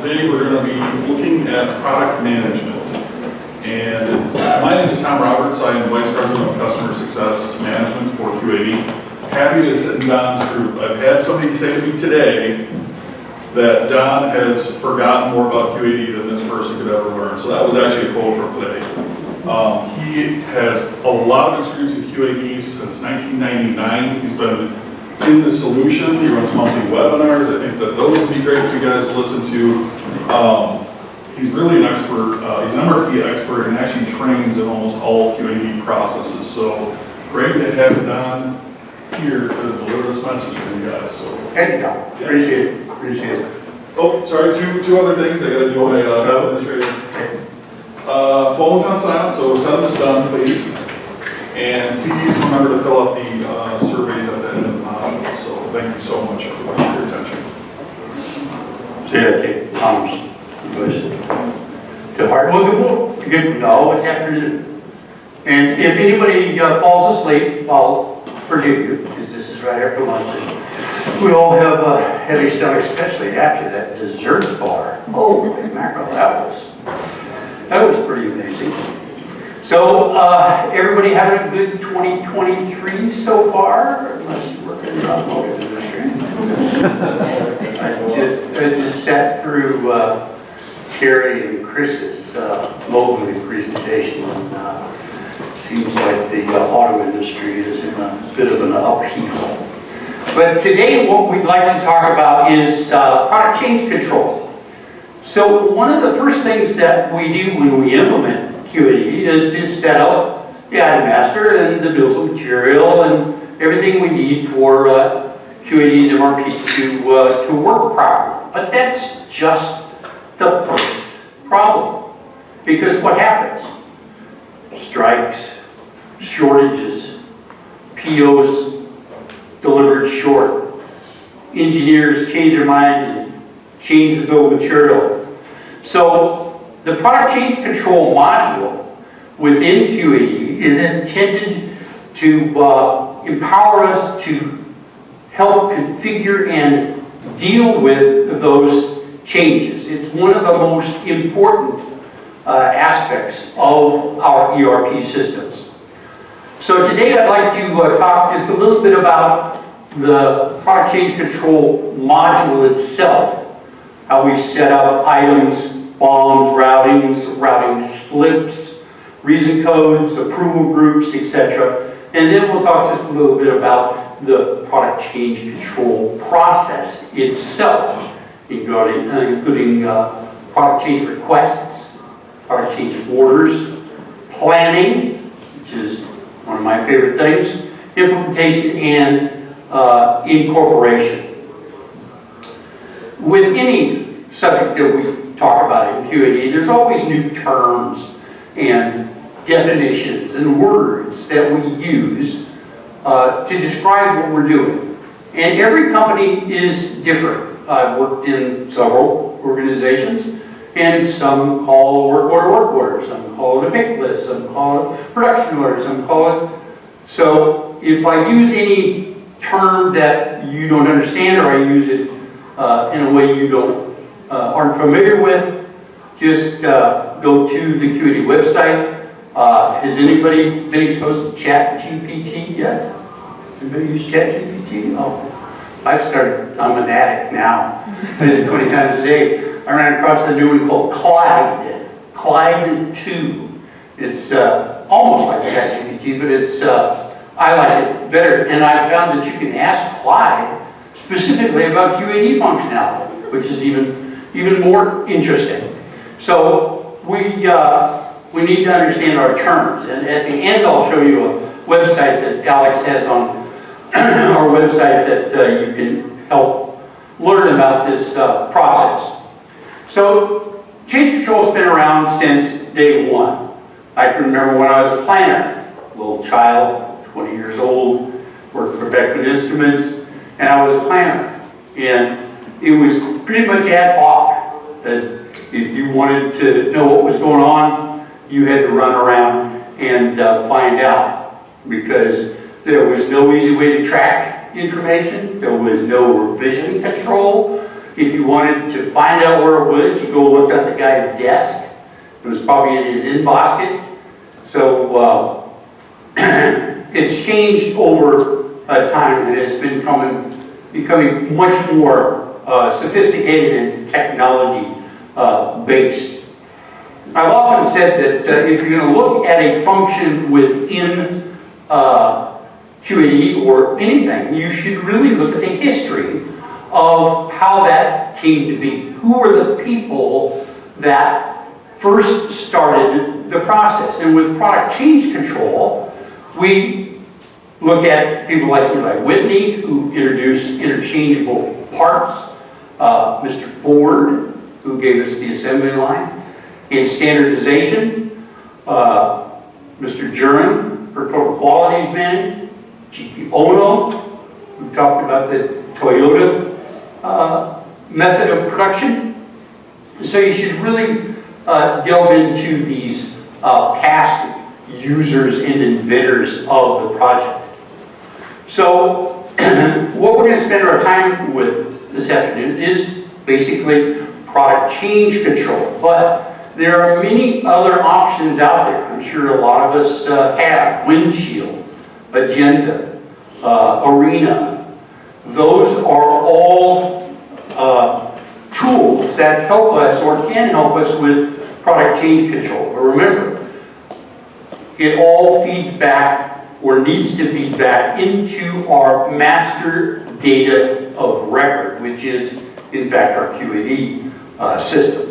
Today we're going to be looking at product management. And my name is Tom Roberts. I am Vice President of Customer Success Management for QAD. Happy to sit in Don's group. I've had somebody say to me today that Don has forgotten more about QAD than this person could ever learn. So that was actually a quote from Clay. He has a lot of experience in QAD since 1999. He's been in the solution. He runs monthly webinars. I think that those would be great for you guys to listen to. He's really an expert. He's an MRP expert and actually trains in almost all QAD processes. So great to have Don here to deliver this message for you guys. So thank you, Tom. Yeah. Appreciate it. Oh, sorry. Two other things. I got to do my administrative. Phones on silent, so send this done, please. And please remember to fill out the surveys at the end of the module. So thank you so much for your attention. So yeah, take Tom's to heart. Well, good to know what's afternoon. And if anybody falls asleep, I'll forgive you, because this is right after lunch. And we all have a heavy stomach, especially after that dessert bar. Oh, mackerel, that was pretty amazing. So, everybody having a good 2023 so far? Unless you work in the automotive industry. I just sat through Terry and Chris's mobile presentation. Seems like the auto industry is in a bit of an upheaval. But today what we'd like to talk about is product change control. So one of the first things that we do when we implement QAD is to set up the item master and the bills of material and everything we need for QAD's MRP to work properly. But that's just the first problem. Because what happens? Strikes, shortages, POs delivered short, engineers change their mind and change the bill of material. So the product change control module within QAD is intended to empower us to help configure and deal with those changes. It's one of the most important aspects of our ERP systems. So today I'd like to talk just a little bit about the product change control module itself, how we set up items, bombs, routing slips, reason codes, approval groups, etc. And then we'll talk just a little bit about the product change control process itself, including product change requests, product change orders, planning, which is one of my favorite things, implementation, and incorporation. With any subject that we talk about in QAD, there's always new terms and definitions and words that we use to describe what we're doing. And every company is different. I've worked in several organizations, and some call a work order, some call it a pick list, some call it production order, some call it. So if I use any term that you don't understand, or I use it in a way you aren't familiar with, just go to the QAD website. Has anybody been exposed to ChatGPT yet? Anybody use ChatGPT? Oh, I'm an addict now. I use it 20 times a day. I ran across the new one called Clyde 2. It's almost like ChatGPT, but it's I like it better. And I found that you can ask Clyde specifically about QAD functionality, which is even more interesting. So we need to understand our terms. And at the end, I'll show you a website that Alex has on our website that you can help learn about this process. So change control's been around since day one. I can remember when I was a planner, little child, 20 years old, worked for Beckman Instruments, and I was a planner. And it was pretty much ad hoc, that if you wanted to know what was going on, you had to run around and find out, because there was no easy way to track information, there was no revision control, If you wanted to find out where it was, you go look at the guy's desk. It was probably in his in basket. So it's changed over time, and it's been becoming much more sophisticated and technology based. I've often said that if you're going to look at a function within QAD or anything, you should really look at the history of how that came to be. Who are the people that first started the process? And with product change control, we look at people like Eli Whitney, who introduced interchangeable parts, Mr. Ford, who gave us the assembly line, and standardization, Mr. Jurin for total quality management, G.P. Ono, who talked about the Toyota method of production. So you should really delve into these past users and inventors of the project. So what we're going to spend our time with this afternoon is basically product change control. But there are many other options out there. I'm sure a lot of us have Windshield, Agenda, Arena. Those are all tools that help us or can help us with product change control. But remember, it all feeds back or needs to feed back into our master data of record, which is in fact our QAD system.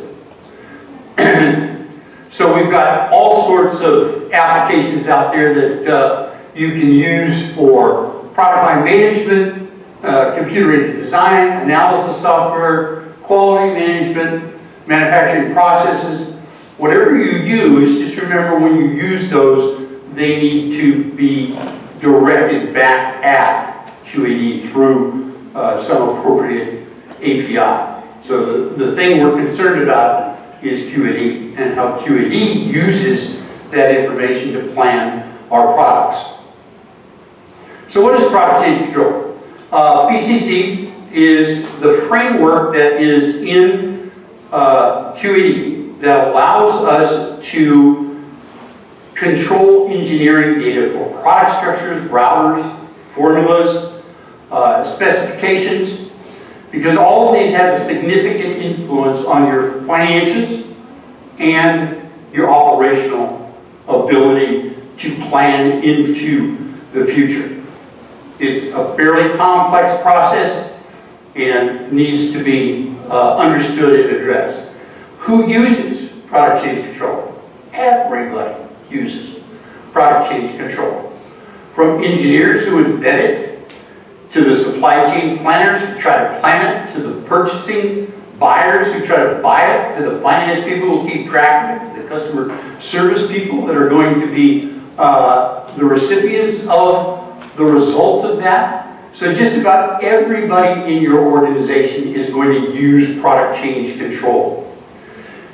So we've got all sorts of applications out there that you can use for product line management, computer-aided design, analysis software, quality management, manufacturing processes. Whatever you use, just remember when you use those, they need to be directed back at QAD through some appropriate API. So the thing we're concerned about is QAD and how QAD uses that information to plan our products. So what is product change control? PCC is the framework that is in QAD that allows us to control engineering data for product structures, routers, formulas, specifications, because all of these have a significant influence on your financials and your operational ability to plan into the future. It's a fairly complex process and needs to be understood and addressed. Who uses product change control? Everybody uses product change control. From engineers who embed it, to the supply chain planners who try to plan it, to the purchasing buyers who try to buy it, to the finance people who keep track of it, to the customer service people that are going to be the recipients of the results of that. So just about everybody in your organization is going to use product change control.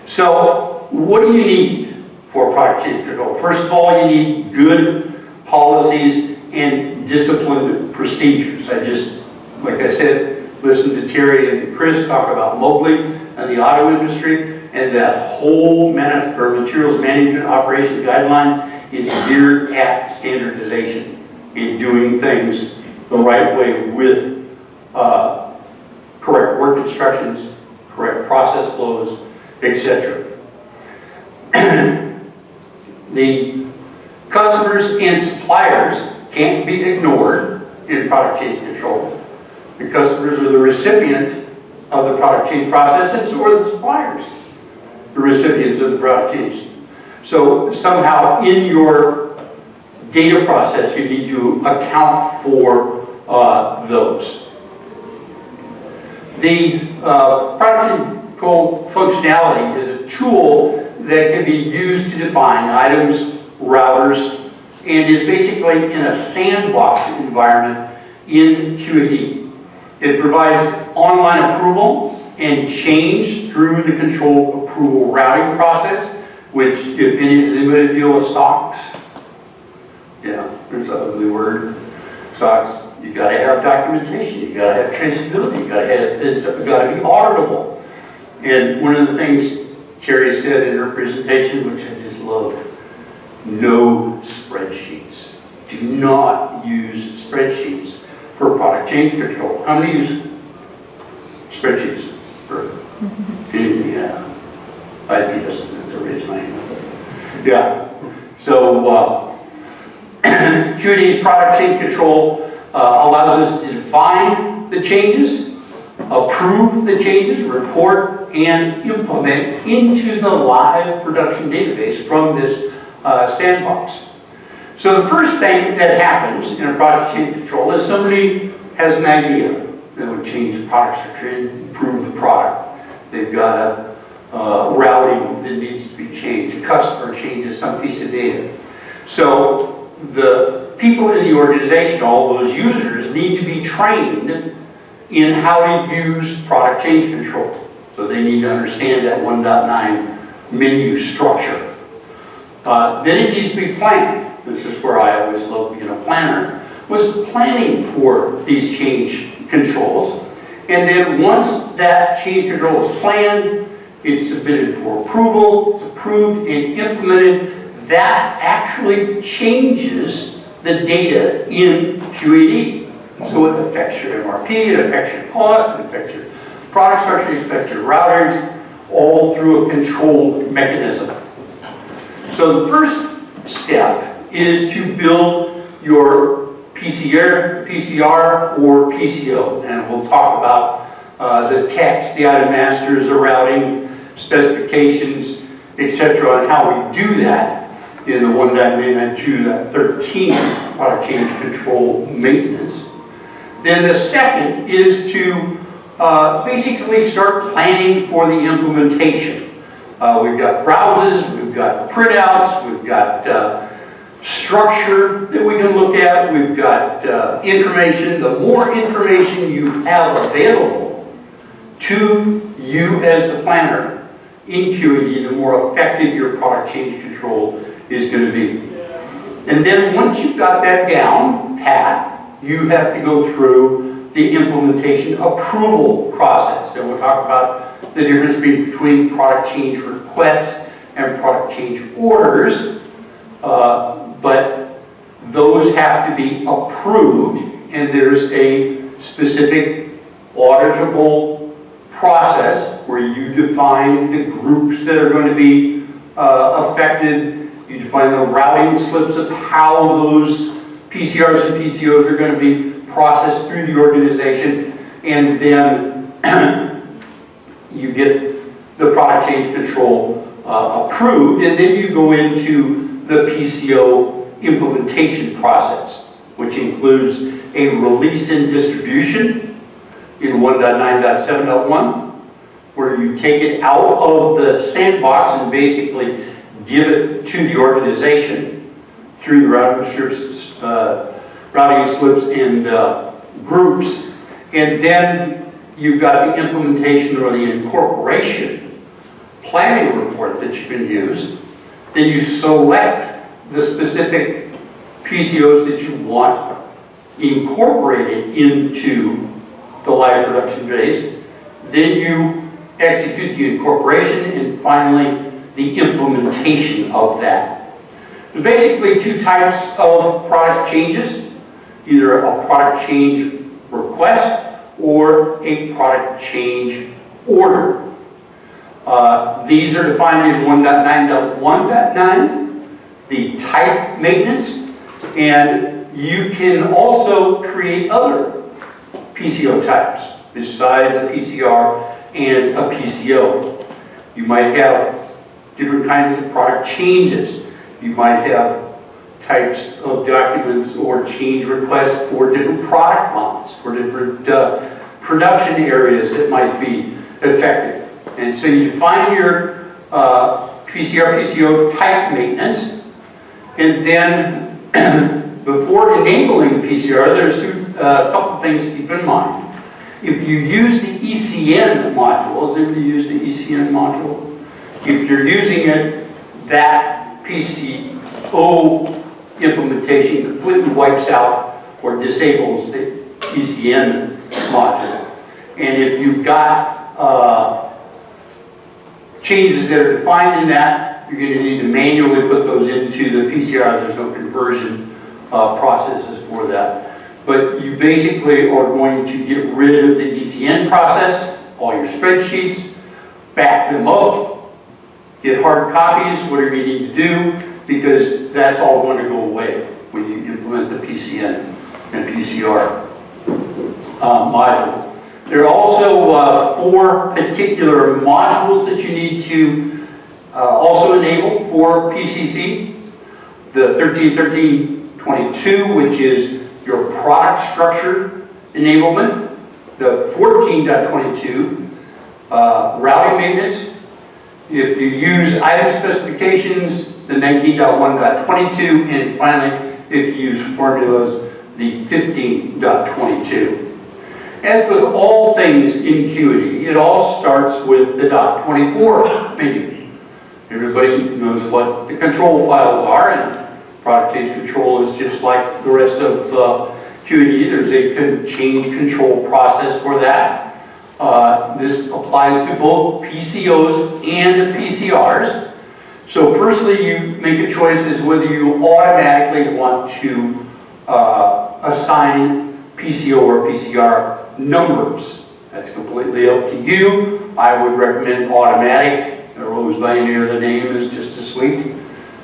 So what do you need for product change control? First of all, you need good policies and disciplined procedures. Like I said, listened to Terry and Chris talk about Mowgli and the auto industry, and that whole materials management operations guideline is geared at standardization and doing things the right way with correct work instructions, correct process flows, etc. The customers and suppliers can't be ignored in product change control. The customers are the recipient of the product change process, and so are the suppliers, the recipients of the product change. So somehow in your data process, you need to account for those. The product control functionality is a tool that can be used to define items, routers, and is basically in a sandbox environment in QAD. It provides online approval and change through the controlled approval routing process, which, if anybody deal with stocks, yeah, there's an ugly word, stocks, You got to have documentation. You got to have traceability. It's got to be auditable. And one of the things Carrie said in her presentation, which I just loved, no spreadsheets. Do not use spreadsheets for product change control. How many use spreadsheets for anything? Yeah. IPS is the reason I know. Yeah. So QAD's product change control allows us to define the changes, approve the changes, report, and implement into the live production database from this sandbox. So the first thing that happens in a product change control is somebody has an idea that would change the product structure and improve the product. They've got a routing that needs to be changed. A customer changes some piece of data. So the people in the organization, all those users, need to be trained in how to use product change control. So they need to understand that 1.9 menu structure. Then it needs to be planned. This is where I always love being a planner, was planning for these change controls. And then once that change control is planned, it's submitted for approval, it's approved and implemented. That actually changes the data in QAD. So it affects your MRP, it affects your cost, it affects your product structure, it affects your routers, all through a controlled mechanism. So the first step is to build your PCR or PCO. And we'll talk about the text, the item masters, the routing, specifications, etc., and how we do that in the 1.9.2.13 product change control maintenance. Then the second is to basically start planning for the implementation. We've got browses, we've got printouts, we've got structure that we can look at, we've got information. The more information you have available to you as the planner in QAD, the more effective your product change control is going to be. And then once you've got that down pat, you have to go through the implementation approval process. And we'll talk about the difference between product change requests and product change orders. But those have to be approved, and there's a specific auditable process where you define the groups that are going to be affected. You define the routing slips of how those PCRs and PCOs are going to be processed through the organization, and then you get the product change control approved, and then you go into the PCO implementation process, which includes a release and distribution in 1.9.7.1, where you take it out of the sandbox and basically give it to the organization through the routing slips and groups. And then you've got the implementation or the incorporation planning report that you can use. Then you select the specific PCOs that you want incorporated into the live production base. Then you execute the incorporation and finally the implementation of that. There's basically two types of product changes, either a product change request or a product change order. These are defined in 1.9.1.9, the type maintenance, and you can also create other PCO types besides a PCR and a PCO. You might have different kinds of product changes. You might have types of documents or change requests for different product lines, for different production areas that might be affected. And so you define your PCR, PCO type maintenance, and then before enabling PCR, there's a couple things to keep in mind. If you use the ECN module, has anybody used the ECN module? If you're using it, that PCO implementation completely wipes out or disables the PCN module. And if you've got changes that are defined in that, you're going to need to manually put those into the PCR. There's no conversion processes for that. But you basically are going to get rid of the ECN process, all your spreadsheets, back them up, get hard copies, whatever you need to do, because that's all going to go away when you implement the PCN and PCR module. There are also 4 particular modules that you need to also enable for PCC. The 13.13.22, which is your product structure enablement. The 14.22, routing maintenance. If you use item specifications, the 19.1.22, and finally, if you use formulas, the 15.22. As with all things in QED, it all starts with the .24 menu. Everybody knows what the control files are, and product change control is just like the rest of QED. There's a change control process for that. This applies to both PCOs and PCRs. So firstly, you make a choice as whether you automatically want to assign PCO or PCR numbers. That's completely up to you. I would recommend automatic. The Rose by any other name is just as sweet.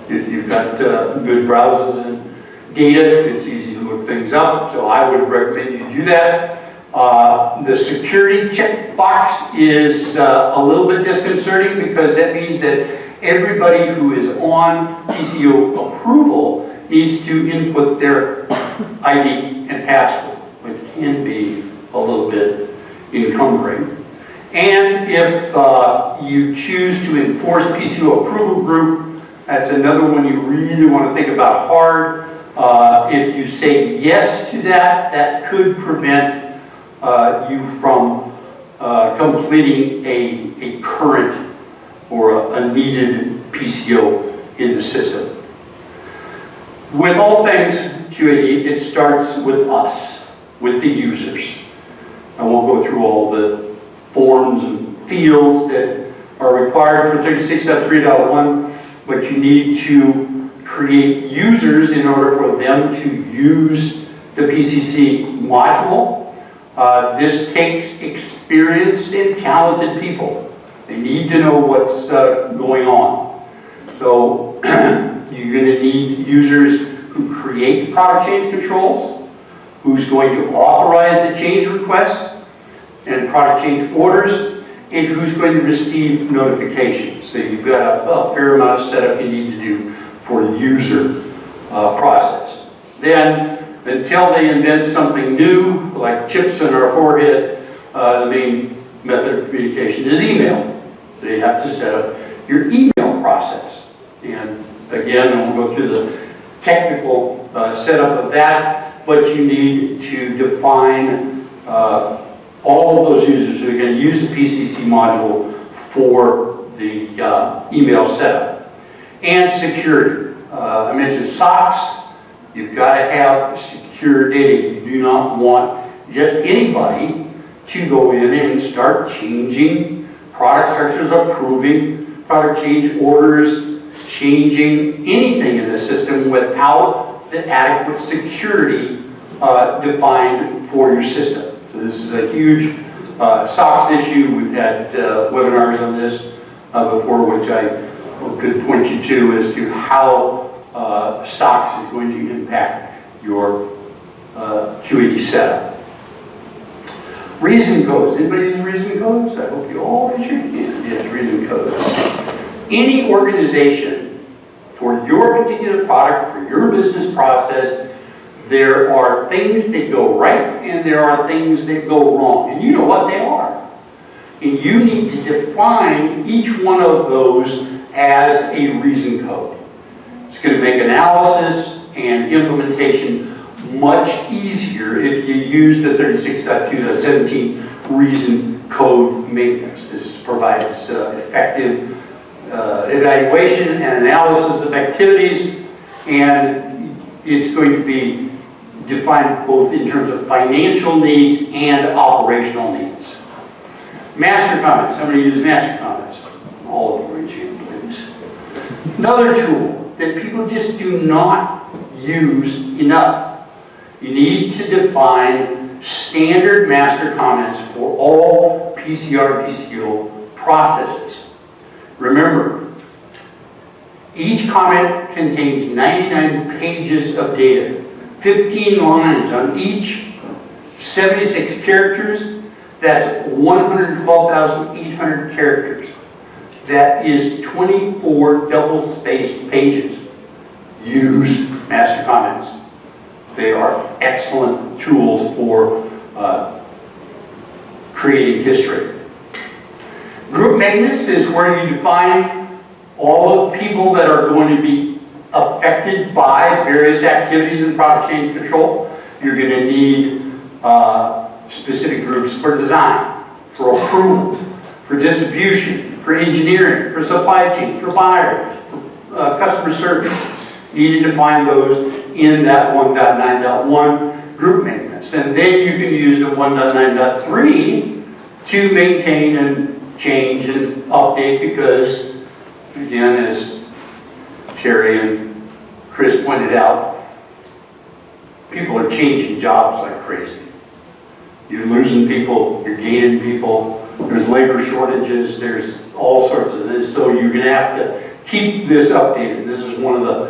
If you've got good browsers and data, it's easy to look things up. So I would recommend you do that. The security checkbox is a little bit disconcerting because that means that everybody who is on PCO approval needs to input their ID and password, which can be a little bit encumbering. And if you choose to enforce PCO approval group, that's another one you really want to think about hard. If you say yes to that, that could prevent you from completing a current or a needed PCO in the system. With all things QAD, it starts with us, with the users. I won't go through all the forms and fields that are required for 36.3.1, but you need to create users in order for them to use the PCC module. This takes experienced and talented people. They need to know what's going on. So you're going to need users who create product change controls, who's going to authorize the change requests and product change orders, and who's going to receive notifications. So you've got a fair amount of setup you need to do for the user process. Then, until they invent something new, like chips in our forehead, the main method of communication is email. So you have to set up your email process. And again, I won't go through the technical setup of that, but you need to define all of those users who are going to use the PCC module for the email setup. And security. I mentioned SOCs. You've got to have secure data. You do not want just anybody to go in and start changing product structures, approving product change orders, changing anything in the system without the adequate security defined for your system. So this is a huge SOX issue. We've had webinars on this before, which I could point you to as to how SOX is going to impact your QAD setup. Reason codes. Anybody use reason codes? I hope you all raise your hand. Yes, reason codes. Any organization, for your particular product, for your business process, there are things that go right and there are things that go wrong. And you know what they are. And you need to define each one of those as a reason code. It's going to make analysis and implementation much easier if you use the 36.2.17 reason code maintenance. This provides effective evaluation and analysis of activities, and it's going to be defined both in terms of financial needs and operational needs. Master comments. Somebody use master comments. All of you raise your hand, please. Another tool that people just do not use enough. You need to define standard master comments for all PCR PCO processes. Remember, each comment contains 99 pages of data, 15 lines on each, 76 characters. That's 112,800 characters. That is 24 double-spaced pages. Use master comments. They are excellent tools for creating history. Group maintenance is where you define all of the people that are going to be affected by various activities in product change control. You're going to need specific groups for design, for approval, for distribution, for engineering, for supply chain, for buyers, for customer service. You need to define those in that 1.9.1 group maintenance. And then you can use the 1.9.3 to maintain and change and update because, again, as Terry and Chris pointed out, people are changing jobs like crazy. You're losing people, you're gaining people, there's labor shortages, there's all sorts of this, so you're going to have to keep this updated. This is one of the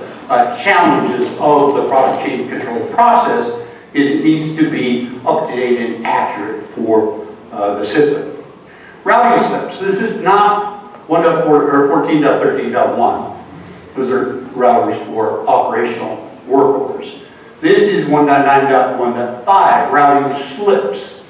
challenges of the product change control process, is it needs to be up-to-date and accurate for the system. Routing slips. This is not 1.4 or 14.13.1. Those are routers for operational work orders. This is 1.9.1.5, routing slips.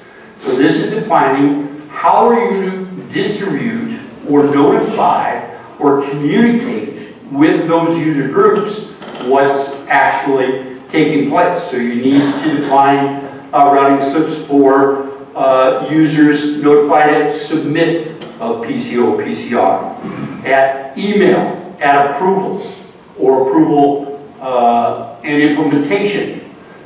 So this is defining how are you going to distribute or notify or communicate with those user groups what's actually taking place. So you need to define routing slips for users notified at submit of PCO, PCR, at email, at approvals, or approval and implementation.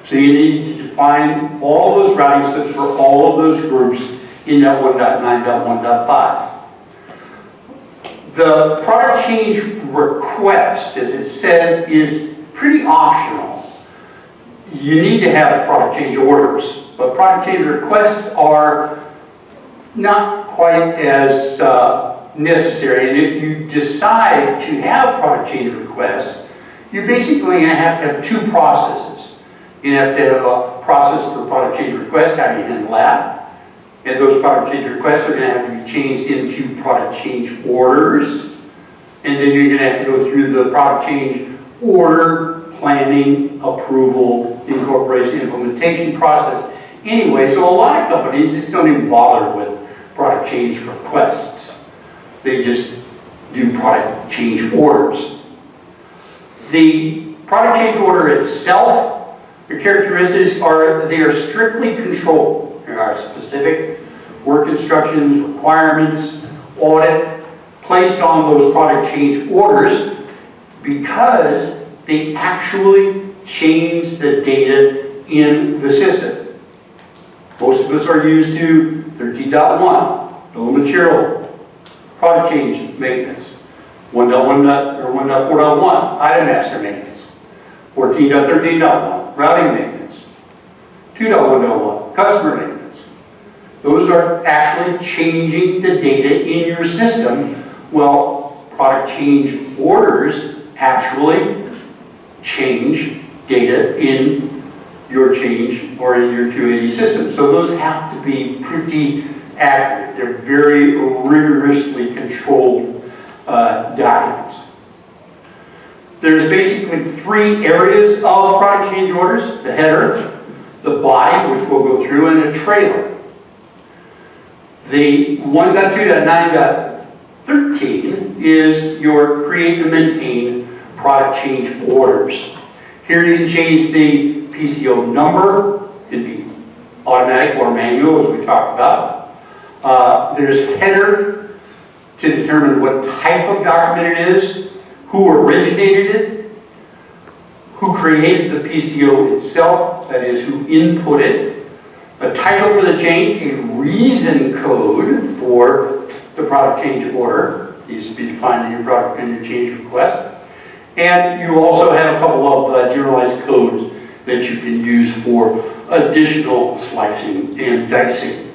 So you need to define all those routing slips for all of those groups in that 1.9.1.5. The product change request, as it says, is pretty optional. You need to have product change orders, but product change requests are not quite as necessary. And if you decide to have product change requests, you're basically going to have two processes. You have to have a process for product change request, how do you handle that? And those product change requests are going to have to be changed into product change orders. And then you're going to have to go through the product change order, planning, approval, incorporation, implementation process. Anyway, so a lot of companies just don't even bother with product change requests. They just do product change orders. The product change order itself, the characteristics are, they are strictly controlled. There are specific work instructions, requirements, audit placed on those product change orders because they actually change the data in the system. Most of us are used to 13.1, bill of material, product change maintenance, 1.4.1, item master maintenance, 14.13.1, routing maintenance, 2.1.1, customer maintenance. Those are actually changing the data in your system. Well, product change orders actually change data in your change or in your QAD system. So those have to be pretty accurate. They're very rigorously controlled documents. There's basically three areas of product change orders: the header, the body, which we'll go through, and a trailer. The 1.2.9.13 is your create and maintain product change orders. Here you can change the PCO number. It can be automatic or manual, as we talked about. There's header to determine what type of document it is, who originated it, who created the PCO itself, that is, who input it, a title for the change, a reason code for the product change order, needs to be defined in your product and your change request, and you also have a couple of generalized codes that you can use for additional slicing and dicing.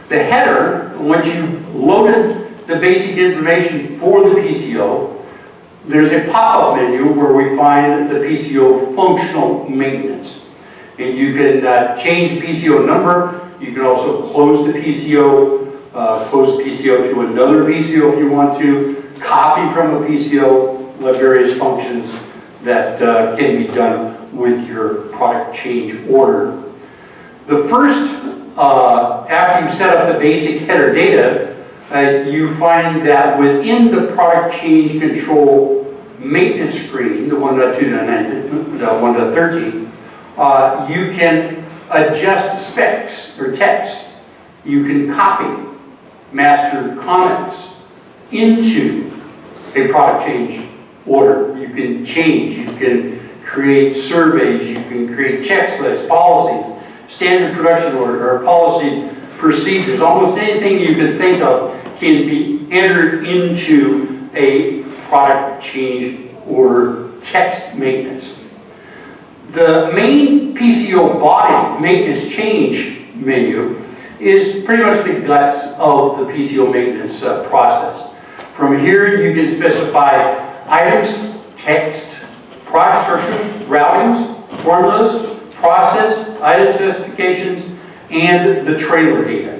The header, once you've loaded the basic information for the PCO, there's a pop-up menu where we find the PCO functional maintenance. And you can change PCO number. You can also close the PCO to another PCO if you want to, copy from a PCO, various functions that can be done with your product change order. The first, after you set up the basic header data, you find that within the product change control maintenance screen, the 1.13, you can adjust specs or text. You can copy master comments into a product change order. You can change, you can create surveys, you can create checklists, policies, standard production order, or policy procedures. Almost anything you can think of can be entered into a product change order text maintenance. The main PCO body maintenance change menu is pretty much the guts of the PCO maintenance process. From here you can specify items, text, product structure, routings, formulas, process, item specifications, and the trailer data.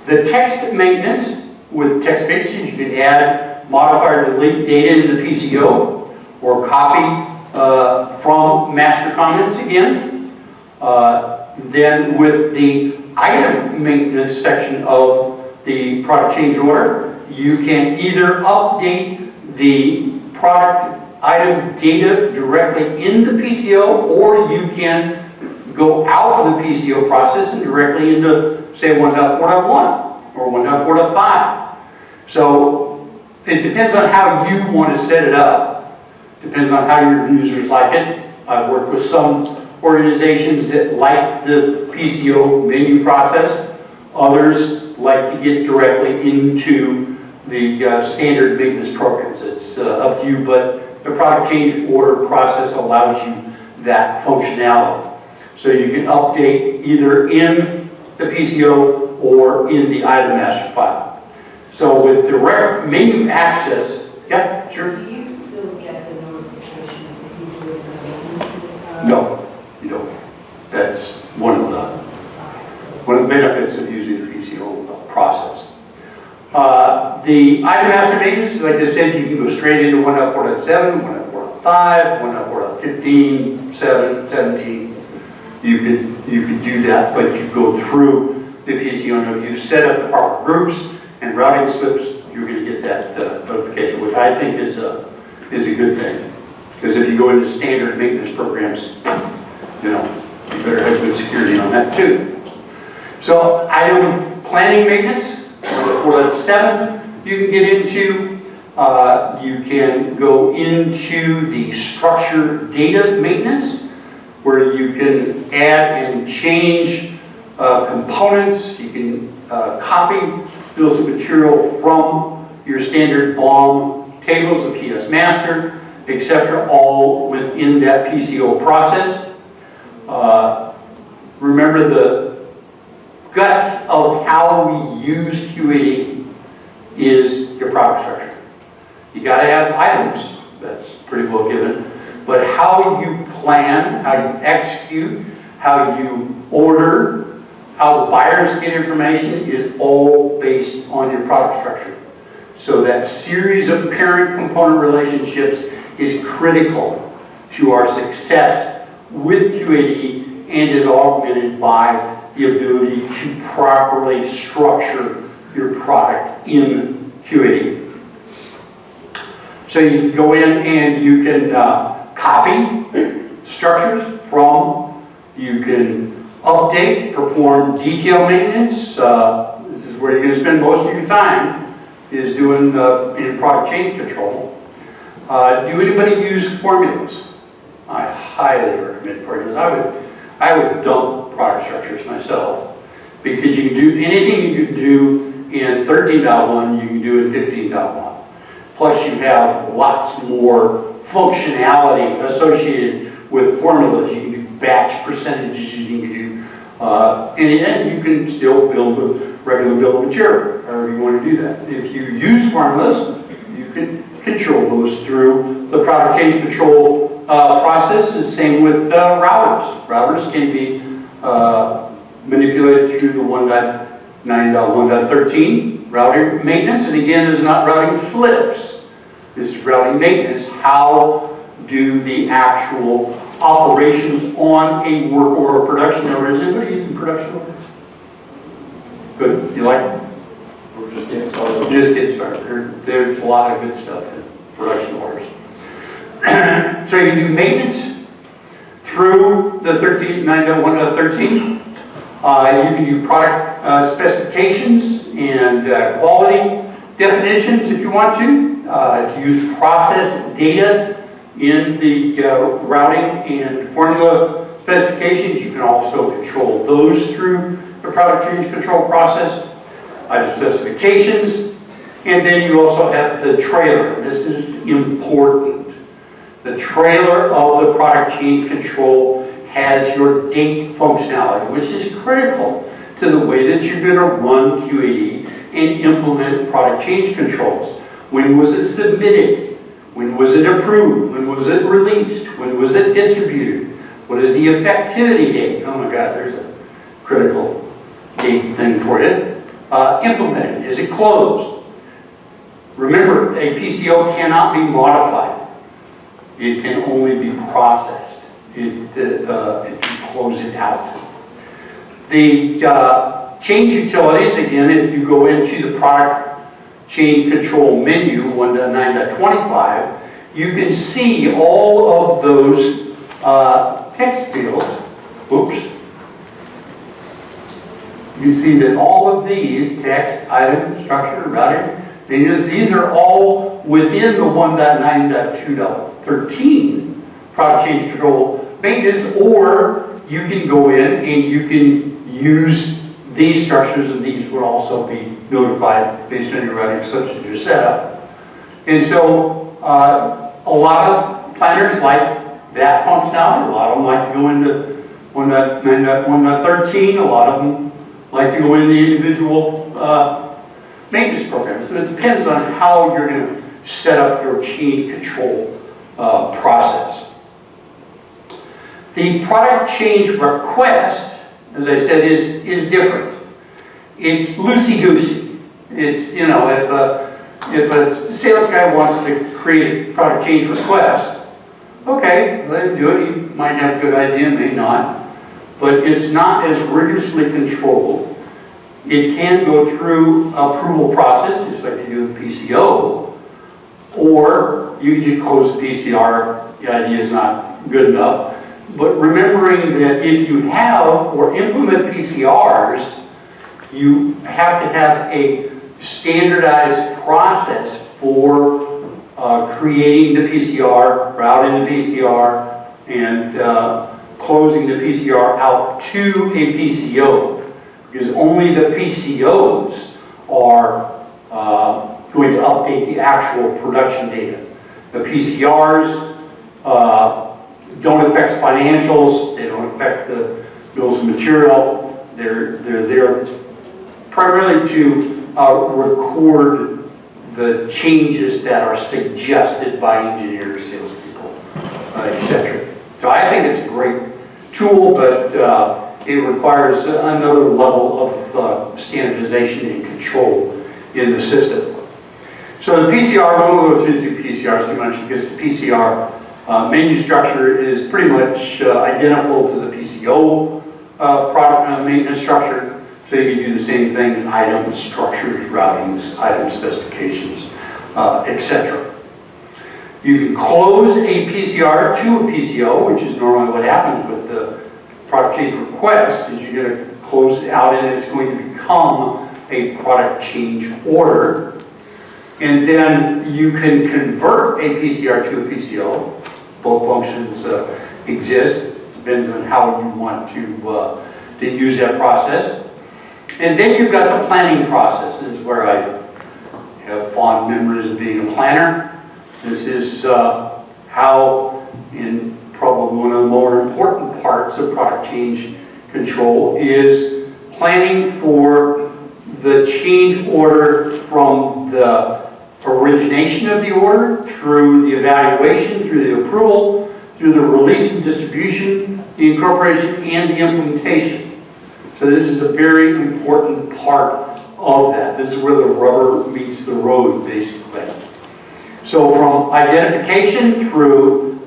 The text maintenance with text fixes, you can add, modify, or delete data in the PCO, or copy from master comments again. Then with the item maintenance section of the product change order, you can either update the product item data directly in the PCO, or you can go out of the PCO process and directly into, say, 1.4.1 or 1.4.5. So it depends on how you want to set it up. Depends on how your users like it. I've worked with some organizations that like the PCO menu process. Others like to get directly into the standard maintenance programs. It's up to you, but the product change order process allows you that functionality. So you can update either in the PCO or in the item master file. So with direct menu access, yeah, sure. Do you still get the notification if you do it in the maintenance? No, you don't. That's one of the benefits of using the PCO process. The item master maintenance, like I said, you can go straight into 1.4.7, 1.4.5, 1.4.15, 7, 17. You could do that, but you go through the PCO. And if you set up the proper groups and routing slips, you're going to get that notification, which I think is a good thing. Because if you go into standard maintenance programs, you better have good security on that too. So item planning maintenance, 4.7 you can get into. You can go into the structured data maintenance, where you can add and change components. You can copy bills of material from your standard BOM tables, the PS master, etc., all within that PCO process. Remember, the guts of how we use QAD is your product structure. You got to have items, that's pretty well given, but how you plan, how you execute, how you order, how the buyers get information is all based on your product structure. So that series of parent component relationships is critical to our success with QAD, and is augmented by the ability to properly structure your product in QAD. So you can go in and you can copy structures from, you can update, perform detail maintenance. This is where you're going to spend most of your time, is doing in product change control. Do anybody use formulas? highly recommend for you. I would dump product structures myself, because you can do anything you can do in 13.1, you can do in 15.1. Plus you have lots more functionality associated with formulas. You can do batch percentages, you can do, and you can still build a regular bill of material, however you want to do that. If you use formulas, you can control those through the product change control process. The same with routers. Routers can be manipulated through the 1.9.1.13 routing maintenance. And again, this is not routing slips. This is routing maintenance. How do the actual operations on a work or a production order? Is anybody using production orders? Good. You like it? We're just getting started. Just get started. There's a lot of good stuff in production orders. So you can do maintenance through the 9.1.13. You can do product specifications and quality definitions if you want to. If you use process data in the routing and formula specifications, you can also control those through the product change control process. Item specifications, and then you also have the trailer. This is important. The trailer of the product change control has your date functionality, which is critical to the way that you're going to run QAD and implement product change controls. When was it submitted? When was it approved? When was it released? When was it distributed? What is the effectivity date? Oh my God, there's a critical date thing for you. Implemented. Is it closed? Remember, a PCO cannot be modified. It can only be processed. You close it out. The change utilities, again, if you go into the product change control menu, 1.9.25, you can see all of those text fields. Oops. You see that all of these, text, item, structure, routing, these are all within the 1.9.2.13 product change control maintenance, or you can go in and you can use these structures, and these would also be notified based on your routing such as your setup. And so a lot of planners like that functionality. A lot of them like to go into 1.9.1.13. A lot of them like to go in the individual maintenance programs. And it depends on how you're going to set up your change control process. The product change request, as I said, is different. It's loosey-goosey. It's, you know, if a sales guy wants to create a product change request, okay, let him do it. He might have a good idea, may not. But it's not as rigorously controlled. It can go through approval process, just like you do with PCO, or you can just close the PCR. The idea is not good enough. But remembering that if you have or implement PCRs, you have to have a standardized process for creating the PCR, routing the PCR, and closing the PCR out to a PCO. Because only the PCOs are going to update the actual production data. The PCRs don't affect financials, they don't affect the bills of material. They're there primarily to record the changes that are suggested by engineers, salespeople, etc. So I think it's a great tool, but it requires another level of standardization and control in the system. So the PCR, we won't go through the PCRs too much because the PCR menu structure is pretty much identical to the PCO product maintenance structure. So you can do the same things: items, structures, routings, item specifications, etc. You can close a PCR to a PCO, which is normally what happens with the product change request, is you're going to close it out and it's going to become a product change order. And then you can convert a PCR to a PCO. Both functions exist, depends on how you want to use that process. And then you've got the planning process. This is where I have fond memories of being a planner. This is how, in probably one of the more important parts of product change control, is planning for the change order from the origination of the order, through the evaluation, through the approval, through the release and distribution, the incorporation, and the implementation. So this is a very important part of that. This is where the rubber meets the road, basically. So from identification through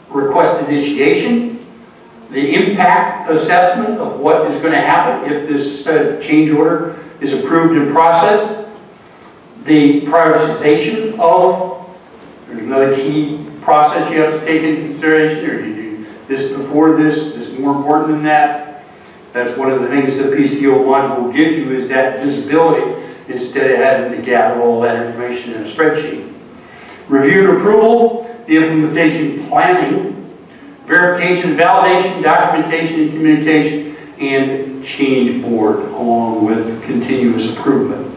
request initiation, the impact assessment of what is going to happen if this change order is approved and processed, the prioritization of, there's another key process you have to take into consideration, or you do this before this is more important than that. That's one of the things the PCO module gives you, is that visibility, instead of having to gather all that information in a spreadsheet. Review and approval, the implementation planning, verification, validation, documentation, and communication, and change board, along with continuous improvement.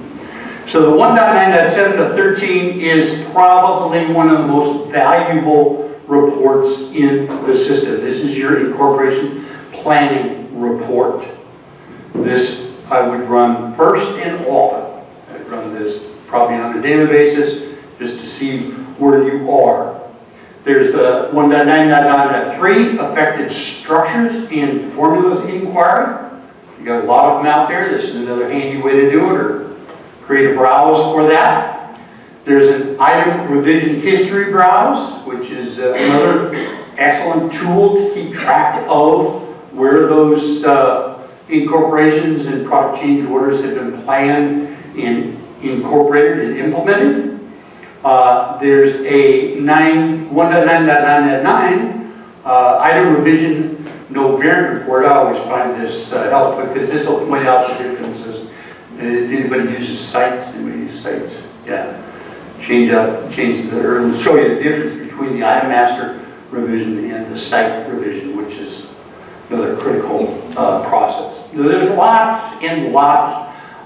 So the 1.9.7 of 13 is probably one of the most valuable reports in the system. This is your incorporation planning report. This I would run first and often. I'd run this probably on a daily basis just to see where you are. There's the 1.9.9.3, affected structures and formulas inquiry. You got a lot of them out there. This is another handy way to do it, or create a browse for that. There's an item revision history browse, which is another excellent tool to keep track of where those incorporations and product change orders have been planned and incorporated and implemented. There's a 1.9.9.9 item revision no variant report. I always find this helpful because this will point out the differences. If anybody uses sites, yeah. Change the, or it'll show you the difference between the item master revision and the site revision, which is another critical process. You know, there's lots and lots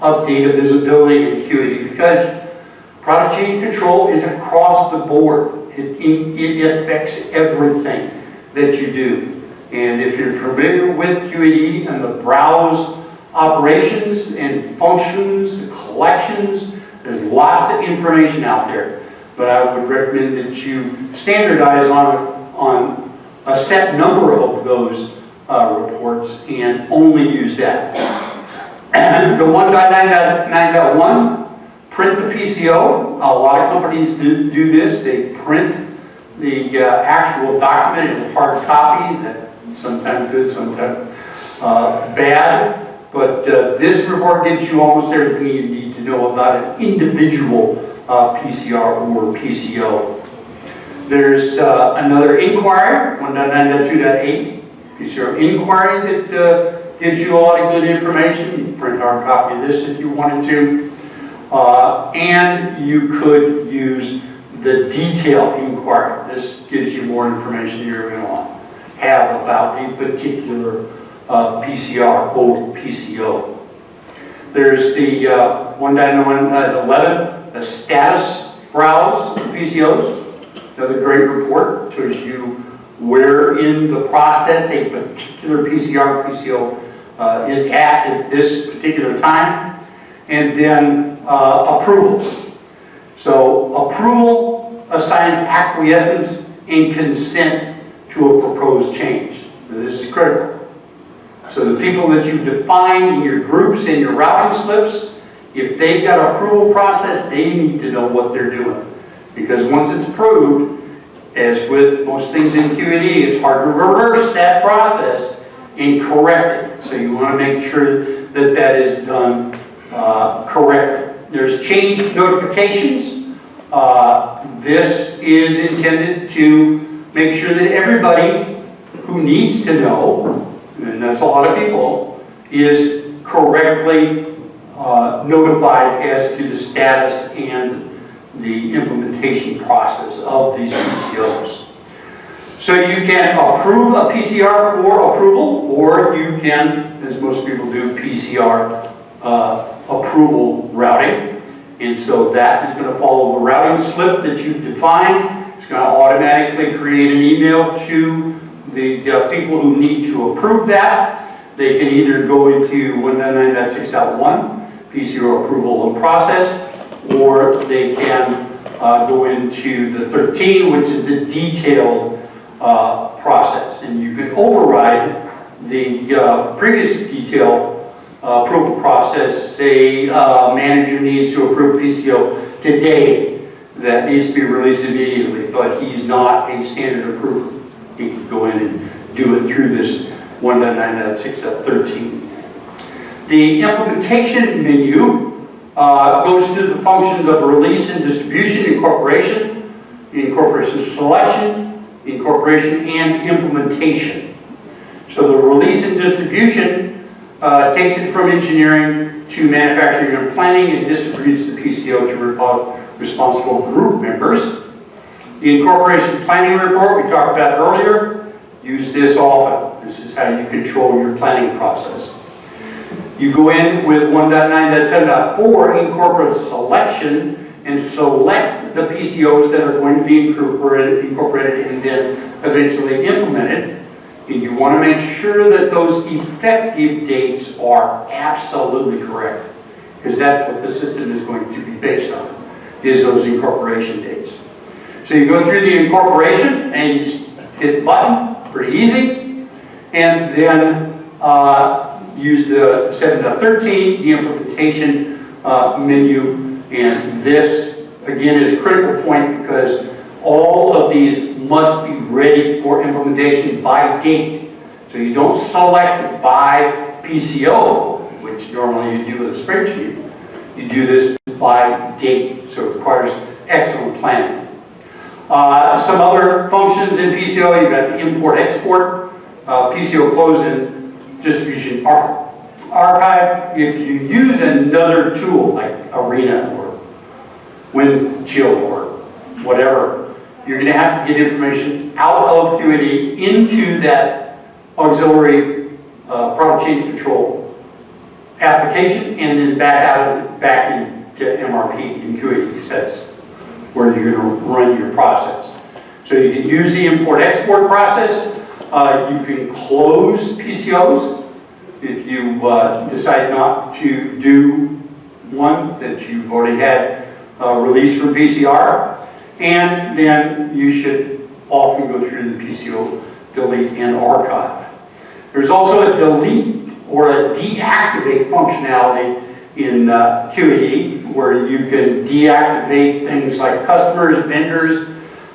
of data visibility in QAD because product change control is across the board. It affects everything that you do. And if you're familiar with QAD and the browse operations and functions, collections, there's lots of information out there. But I would recommend that you standardize on a set number of those reports and only use that. The 1.9.9.1, print the PCO. A lot of companies do this. They print the actual document in a hard copy, that sometimes good, sometimes bad. But this report gives you almost everything you need to know about an individual PCR or PCO. There's another inquiry, 1.9.2.8, PCR inquiry that gives you a lot of good information. You can print a hard copy of this if you wanted to. And you could use the detail inquiry. This gives you more information you're going to have about a particular PCR or PCO. There's the 1.9.11, the status browse of PCOs. Another great report, shows you where in the process a particular PCR PCO is at this particular time. And then approval. So approval assigns acquiescence and consent to a proposed change. Now, this is critical. So the people that you define in your groups and your routing slips, if they've got an approval process, they need to know what they're doing. Because once it's approved, as with most things in QAD, it's hard to reverse that process and correct it. So you want to make sure that that is done correctly. There's change notifications. This is intended to make sure that everybody who needs to know, and that's a lot of people, is correctly notified as to the status and the implementation process of these PCOs. So you can approve a PCR for approval, or you can, as most people do, PCR approval routing. And so that is going to follow the routing slip that you've defined. It's going to automatically create an email to the people who need to approve that. They can either go into 199.6.1, PCR approval and process, or they can go into the 13, which is the detailed process. And you can override the previous detailed approval process. Say manager needs to approve PCO today, that needs to be released immediately, but he's not a standard approver. He can go in and do it through this 1.9.6.13. The implementation menu goes through the functions of release and distribution, incorporation selection, incorporation, and implementation. So the release and distribution takes it from engineering to manufacturing and planning and distributes the PCO to responsible group members. The incorporation planning report we talked about earlier, use this often. This is how you control your planning process. You go in with 1.9.7.4, incorporate selection, and select the PCOs that are going to be incorporated and then eventually implemented. And you want to make sure that those effective dates are absolutely correct, because that's what the system is going to be based on, is those incorporation dates. So you go through the incorporation and you hit the button, pretty easy, and then use the 7.13, the implementation menu, and this again is a critical point because all of these must be ready for implementation by date. So you don't select by PCO, which normally you do with a spreadsheet. You do this by date, so it requires excellent planning. Some other functions in PCO, you've got the import-export, PCO close and distribution archive. If you use another tool like Arena or Windchill or whatever, you're going to have to get information out of QAD into that auxiliary product change control application and then back into MRP in QAD, because that's where you're going to run your process. So you can use the import-export process. You can close PCOs if you decide not to do one that you've already had released from PCR. And then you should often go through the PCO delete and archive. There's also a delete or a deactivate functionality in QAD, where you can deactivate things like customers, vendors,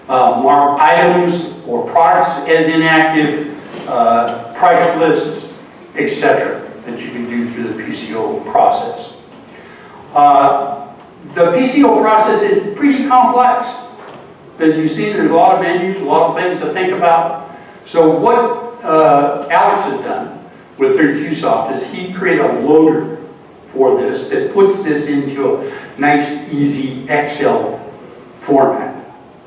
mark items or products as inactive, price lists, etc., that you can do through the PCO process. The PCO process is pretty complex. As you see, there's a lot of menus, a lot of things to think about. So what Alex has done with 32Soft is he created a loader for this that puts this into a nice, easy Excel format.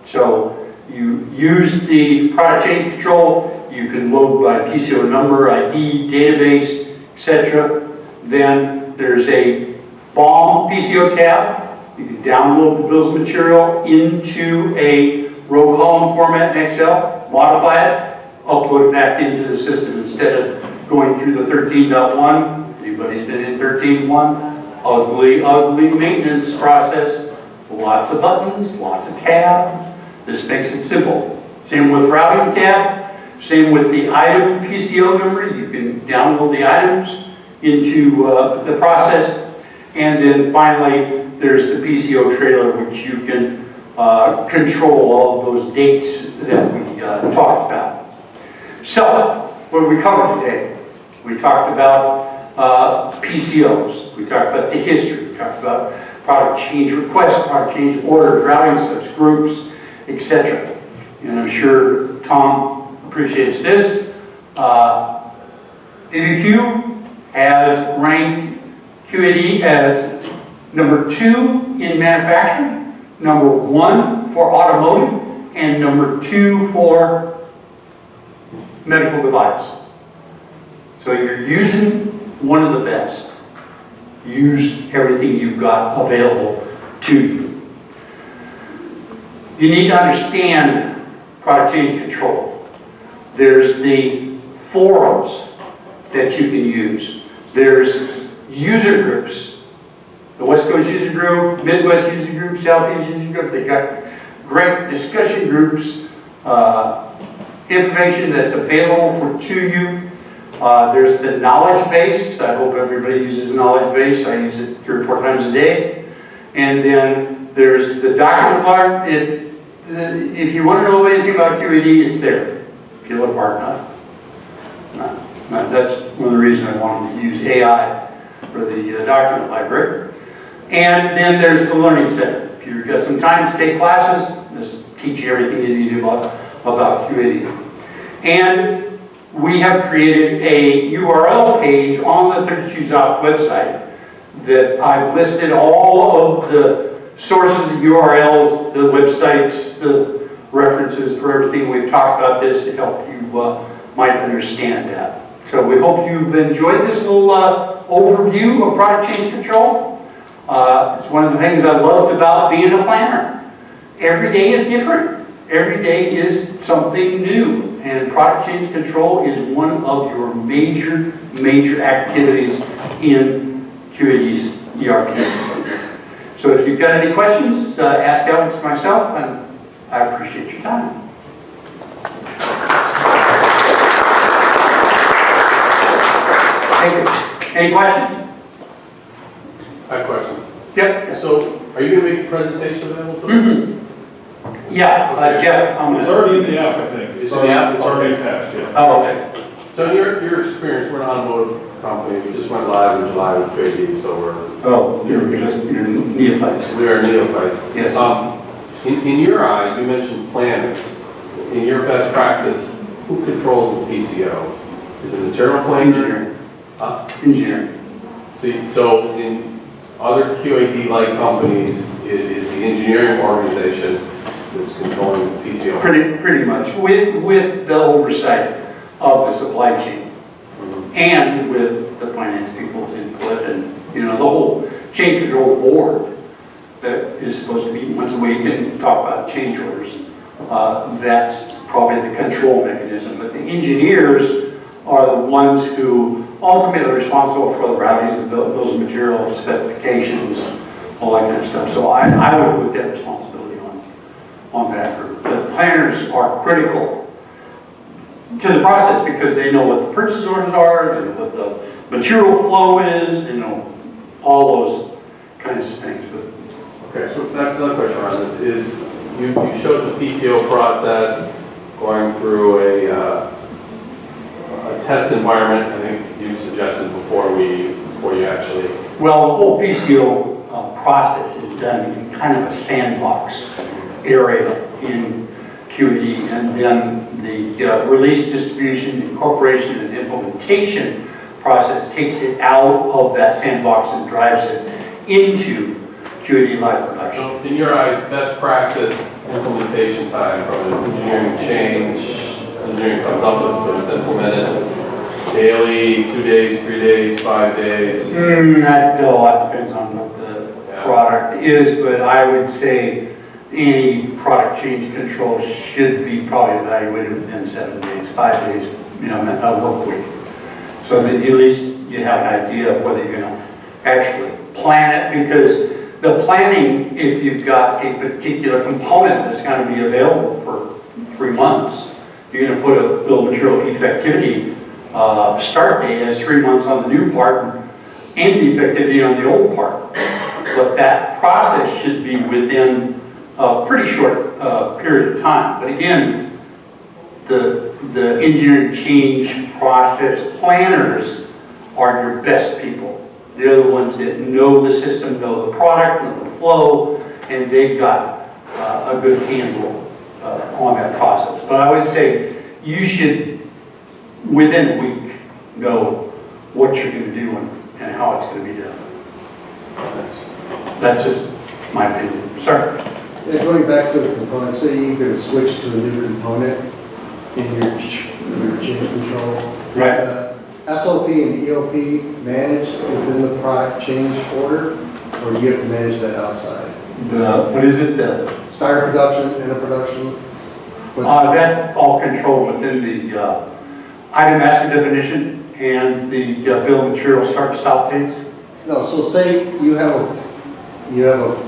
So you use the product change control, you can load by PCO number, ID, database, etc. Then there's a BOM PCO tab. You can download the bills of material into a row column format in Excel, modify it, upload it back into the system instead of going through the 13.1. Anybody's been in 13.1? Ugly maintenance process. Lots of buttons, lots of tabs. This makes it simple. Same with routing tab. Same with the item PCO number. You can download the items into the process. And then finally, there's the PCO trailer, which you can control all of those dates that we talked about. So, what did we cover today? We talked about PCOs. We talked about the history. We talked about product change requests, product change order, routing such groups, etc. And I'm sure Tom appreciates this. MWUG has ranked QAD as number 2 in manufacturing, number 1 for automotive, and number 2 for medical device. So you're using one of the best. Use everything you've got available to you. You need to understand product change control. There's the forums that you can use. There's user groups. The West Coast user group, Midwest user group, Southeast user group. They got great discussion groups, information that's available to you. There's the knowledge base. I hope everybody uses the knowledge base. I use it 3 or 4 times a day. And then there's the document part. If you want to know anything about QAD, it's there. Peel it apart enough. That's one of the reasons I wanted to use AI for the document library. And then there's the Learning Center. If you've got some time to take classes, this teach you everything you need to know about QAD. And we have created a URL page on the 32Shop website that I've listed all of the sources, the URLs, the websites, the references for everything we've talked about this to help you might understand that. So we hope you've enjoyed this little overview of product change control. It's one of the things I loved about being a planner. Every day is different. Every day is something new. And product change control is one of your major activities in QAD's ERP system. So if you've got any questions, ask Alex or myself, and I appreciate your time. Thank you. Any questions? I have a question. Yep. So, are you going to make the presentation available to us? Yeah, Jeff, I'm It's gonna. already in the app, I think. It's in the app? It's already attached, yeah. Oh, okay. So in your experience, we're an automotive company, we just went live in July with QAD, so Oh, you're neophytes. we are neophytes. Yes. In your eyes, you mentioned planners. In your best practice, who controls the PCO? Is it material planner? Engineering. Engineering. See, so in other QAD-like companies, it is the engineering organization that's controlling the PCO. Pretty much, with the oversight of the supply chain and with the finance people's input and, the whole change control board that is supposed to meet once a week and talk about change orders. That's probably the control mechanism, but the engineers are the ones who ultimately are responsible for the routings of those material specifications, all that kind of stuff. So I would put that responsibility on that group. The planners are critical to the process because they know what the purchase orders are, they know what the material flow is, all those kinds of things. But Okay, so another question around this is, you showed the PCO process going through a test environment. I think you suggested before you actually. well, the whole PCO process is done in kind of a sandbox area in QAD, and then the release, distribution, incorporation, and implementation process takes it out of that sandbox and drives it into QAD live production. So in your eyes, best practice implementation time from an engineering change, engineering comes up with it, it's implemented daily, 2 days, 3 days, 5 days? That a lot depends on what the product is, but I would say any product change control should be probably evaluated within 7 days, 5 days, a work week. So that at least you have an idea of whether you're going to actually plan it, because the planning, if you've got a particular component that's going to be available for 3 months, you're going to put a bill of material effectivity start date as 3 months on the new part and defectivity on the old part. But that process should be within a pretty short period of time. But again, the engineering change process planners are your best people. They're the ones that know the system, know the product, know the flow, and they've got a good handle on that process. But I would say you should, within a week, know what you're going to do and how it's going to be done. That's just my opinion. Sir? Yeah, going back to the component, say you're going to switch to a new component in your your change control. Is Right. the SOP and EOP managed within the product change order, or do you have to manage that outside? What is it? Start of production, end of production? That's all controlled within the item master definition and the bill of material start to stop dates. No, so say you have a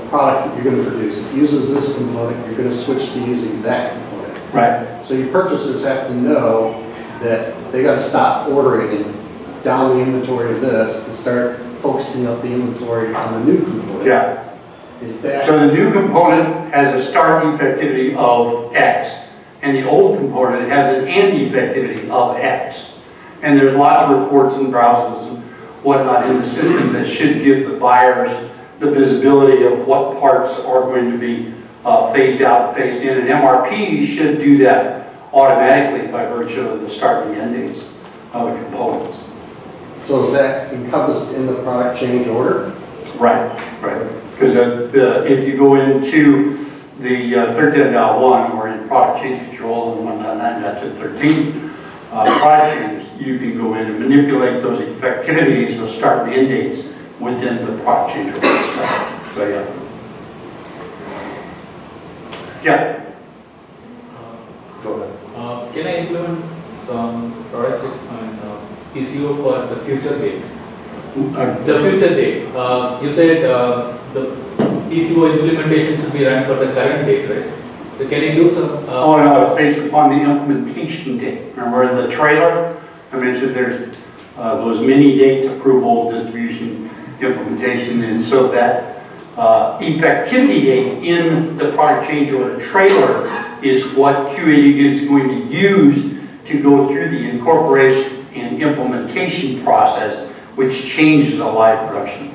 product that you're going to produce, it uses this component, you're going to switch to using that component. Right. So your purchasers have to know that they got to stop ordering and down the inventory of this and start focusing up the inventory on the new component. Yeah. Is that, So the new component has a start effectivity of X, and the old component has an end effectivity of X. And there's lots of reports and browsers and whatnot in the system that should give the buyers the visibility of what parts are going to be phased out, phased in. And MRP should do that automatically by virtue of the start and the end dates of the components. so is that encompassed in the product change order? Right, right. Because if you go into the 13.1 or in product change control and 1.9.13, product change, you can go in and manipulate those effectivities, those start and end dates within the product change order itself. So yeah. Yeah. Go ahead. Can I implement some product and PCO for the future date? The future date. You said the PCO implementation should be run for the current date, right? So can you do some? Oh no, it's based upon the implementation date. Remember in the trailer, I mentioned there's those many dates: approval, distribution, implementation, and so that effectivity date in the product change order trailer is what QAD is going to use to go through the incorporation and implementation process, which changes a live production.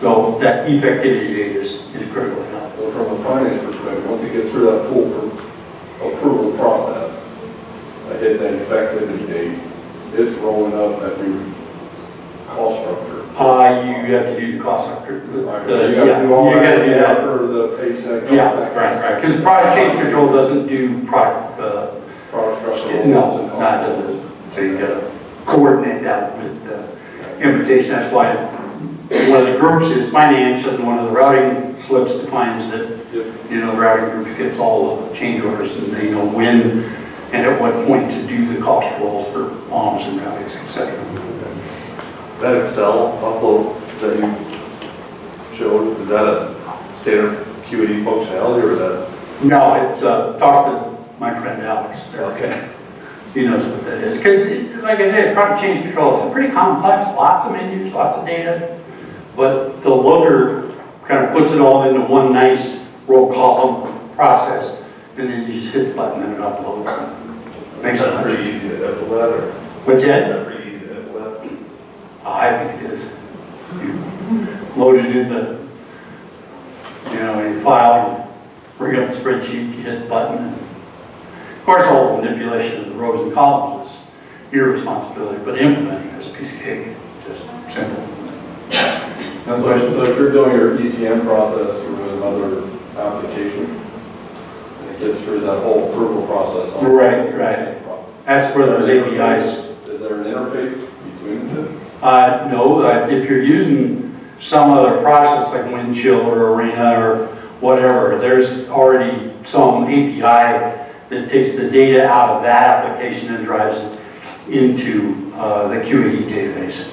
So that effectivity date is critical. So from a finance perspective, once it gets through that full approval process, I hit that effectivity date, it's rolling up that new cost structure. You have to do the cost structure. So you got to do all you that gotta do that. for the paycheck. Yeah, right. Because product change control doesn't do product, Product structure. no, not doesn't. So you gotta coordinate that with the implementation. That's why one of the groups is finance, and one of the routing slips defines that, you know, the routing group gets all the change orders and they know when and at what point to do the cost rolls for bombs and routings, etc. That Excel upload that you showed, is that a standard QAD functionality or is that? No, it's, talk to my friend Alex there. Okay. He knows what that is. Because, like I said, product change control is pretty complex, lots of menus, lots of data. But the loader kind of puts it all into one nice row column process. And then you just hit the button and it uploads. Makes it Pretty easy to implement or? What's that? Pretty easy to implement. I think it is. You load it in the, you know, in file, you bring up the spreadsheet, you hit the button. And of course, all the manipulation of the rows and columns is your responsibility, but implementing this piece of cake, just simple. So if you're doing your ECM process through another application, and it gets through that whole approval process. Right. That's where those APIs. Is there an interface between the two? No, if you're using some other process like Windchill or Arena or whatever, there's already some API that takes the data out of that application and drives it into the QAD database.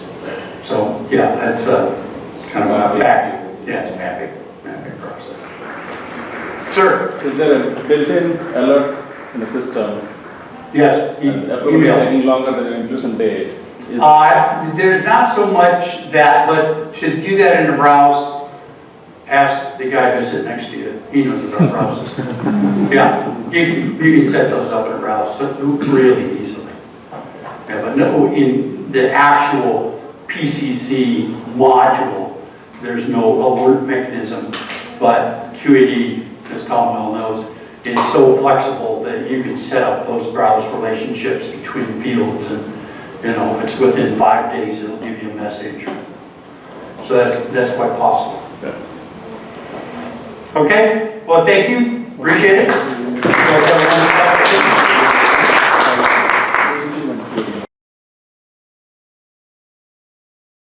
So yeah, that's it's kind of a mapping. Yeah, it's a mapping process. Sir? Is there a built-in alert in the system? Yes. And approval is taking longer than the implementation date. There's not so much that, but to do that in the browse, ask the guy who's sitting next to you. He knows about browsers. Yeah, you can set those up in browse really easily. Yeah, but no, in the actual PCC module, there's no alert mechanism, but QAD, as Tom well knows, is so flexible that you can set up those browse relationships between fields and, you know, it's within 5 days it'll give you a message. So that's quite possible. Yeah. Okay, well, thank you, appreciate it.